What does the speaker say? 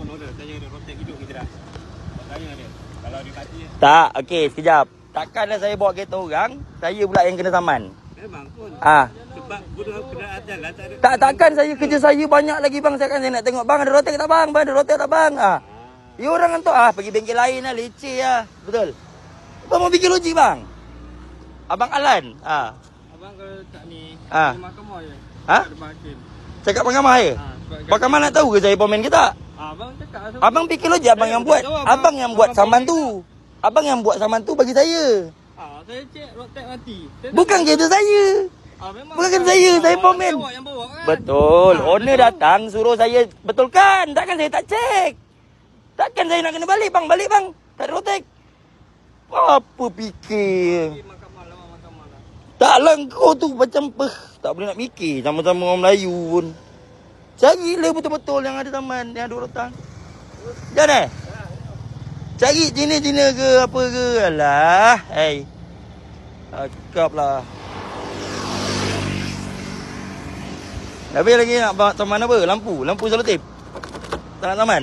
pun order. Saya ada rotek hidup kita dah. Tanya dia. Kalau dia kata Tak, okey, sekejap. Takkanlah saya bawa kereta orang, saya pula yang kena saman. memang pun. Sebab kenderaan jalan tak ada. Takkan saya kerja saya banyak lagi bang. Saya nak tengok bang ada rotek tak bang? Bang ada rotek tak bang? Ya orang hantar pergi bengkel lain lah, leceh lah. Betul. Abang mau bikin logik bang. Abang Alan. Abang kalau tak ni, mahkamah je. Ada makin. Cakap mahkamah je? Mahkamah nak tahu ke saya pomen ke tak? Abang cakap. Abang fikir logik abang yang buat. Abang yang buat saman tu. Abang yang buat saman tu bagi saya. Saya cek rotek mati. Bukan kereta saya. Bukan kereta saya pomen. Yang bawa kan? Betul. Owner datang suruh saya betulkan. Takkan saya tak cek. Takkan saya nak kena balik bang. Balik bang. Tak ada rotek. Apa fikir? Mahkamah lah. Taklah kau tu macam tak boleh nak mikir. Sama-sama orang Melayu pun. Carilah betul-betul yang ada taman, yang ada rotan. Jangan cari Cina-Cina ke apa ke. Alah. Cakap lah. Habis lagi nak bawa taman apa? Lampu selotip. Tak nak taman.